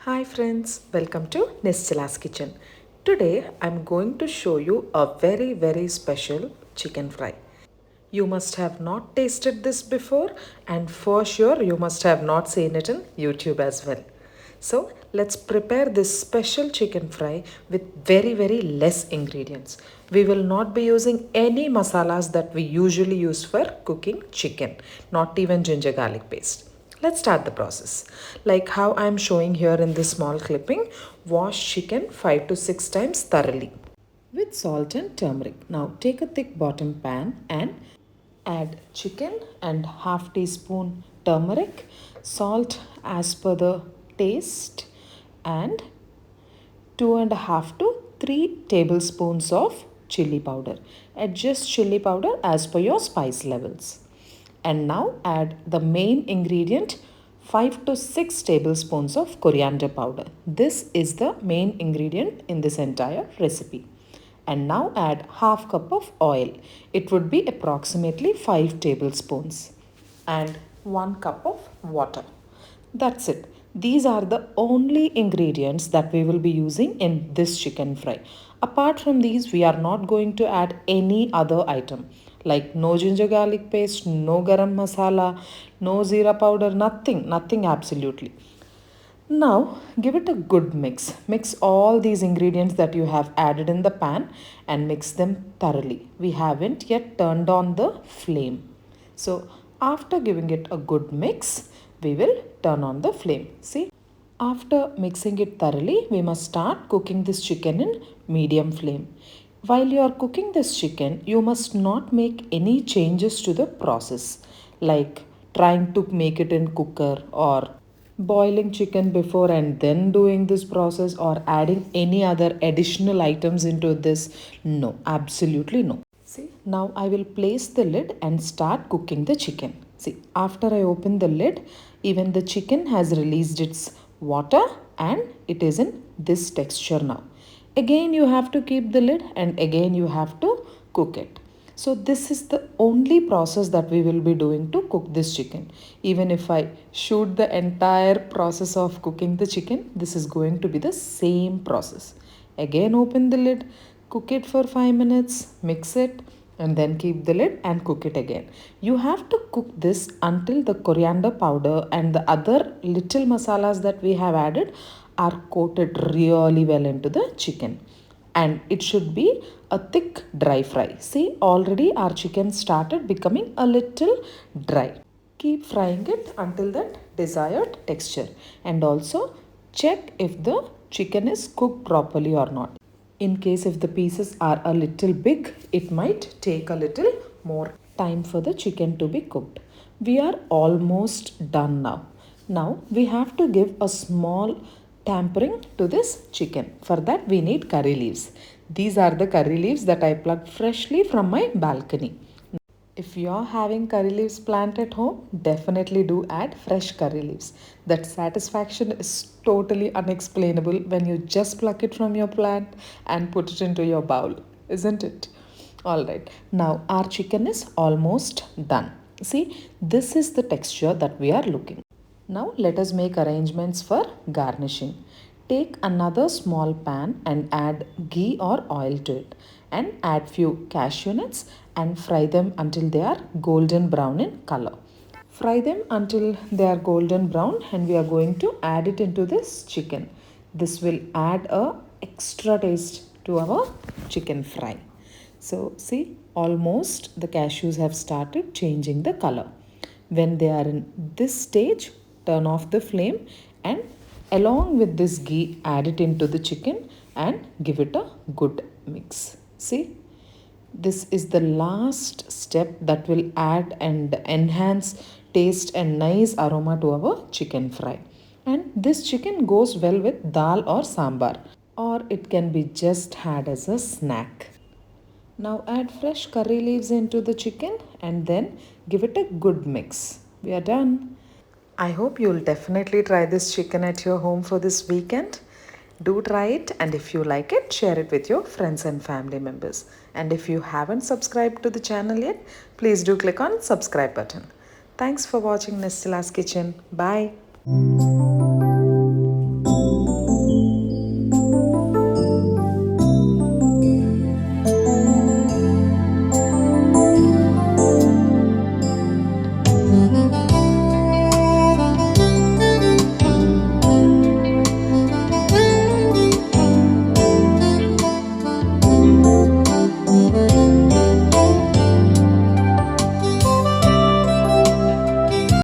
Hi friends, welcome to Nestila's Kitchen. Today I'm going to show you a very special chicken fry. You must have not tasted this before and for sure you must have not seen it in YouTube as well. So let's prepare this special chicken fry with very less ingredients. We will not be using any masalas that we usually use for cooking chicken, not even ginger garlic paste. Let's start the process. Like how I am showing here in this small clipping, wash chicken 5 to 6 times thoroughly with salt and turmeric. Now take a thick bottom pan and add chicken and half teaspoon turmeric, salt as per the taste, and 2.5 to 3 tablespoons of chili powder. Adjust chili powder as per your spice levels. And now add the main ingredient 5 to 6 tablespoons of coriander powder. This is the main ingredient in this entire recipe. And now add half cup of oil. It would be approximately 5 tablespoons. And 1 cup of water. That's it. These are the only ingredients that we will be using in this chicken fry. Apart from these, we are not going to add any other item like no ginger garlic paste, no garam masala, no zira powder, nothing absolutely. Now give it a good mix. Mix all these ingredients that you have added in the pan and mix them thoroughly. We haven't yet turned on the flame. So after giving it a good mix, we will turn on the flame. See, after mixing it thoroughly, we must start cooking this chicken in medium flame. While you are cooking this chicken, you must not make any changes to the process, like trying to make it in cooker or boiling chicken before and then doing this process or adding any other additional items into this. No, absolutely no. See, now I will place the lid and start cooking the chicken. See, after I open the lid, even the chicken has released its water and it is in this texture now. Again you have to keep the lid and again you have to cook it. So this is the only process that we will be doing to cook this chicken. Even if I shoot the entire process of cooking the chicken, this is going to be the same process. Again open the lid, cook it for 5 minutes, mix it and then keep the lid and cook it again. You have to cook this until the coriander powder and the other little masalas that we have added are coated really well into the chicken. And it should be a thick dry fry. See, already our chicken started becoming a little dry. Keep frying it until that desired texture. And also check if the chicken is cooked properly or not. In case if the pieces are a little big, it might take a little more time for the chicken to be cooked. We are almost done now. Now we have to give a small tampering to this chicken. For that we need curry leaves. These are the curry leaves that I plucked freshly from my balcony. If you're having curry leaves plant at home, definitely do add fresh curry leaves. That satisfaction is totally unexplainable when you just pluck it from your plant and put it into your bowl, isn't it? Alright, now our chicken is almost done. See, this is the texture that we are looking. Now let us make arrangements for garnishing. Take another small pan and add ghee or oil to it and add few cashew nuts and fry them until they are golden brown in color. Fry them until they are golden brown and we are going to add it into this chicken. This will add a extra taste to our chicken fry. So see, almost the cashews have started changing the color. When they are in this stage, turn off the flame and along with this ghee add it into the chicken and give it a good mix. See, this is the last step that will add and enhance taste and nice aroma to our chicken fry. And this chicken goes well with dal or sambar, or it can be just had as a snack. Now add fresh curry leaves into the chicken and then give it a good mix. We are done. I hope you'll definitely try this chicken at your home for this weekend. Do try it, and if you like it, share it with your friends and family members. And if you haven't subscribed to the channel yet, please do click on subscribe button. Thanks for watching Nestila's Kitchen. Bye.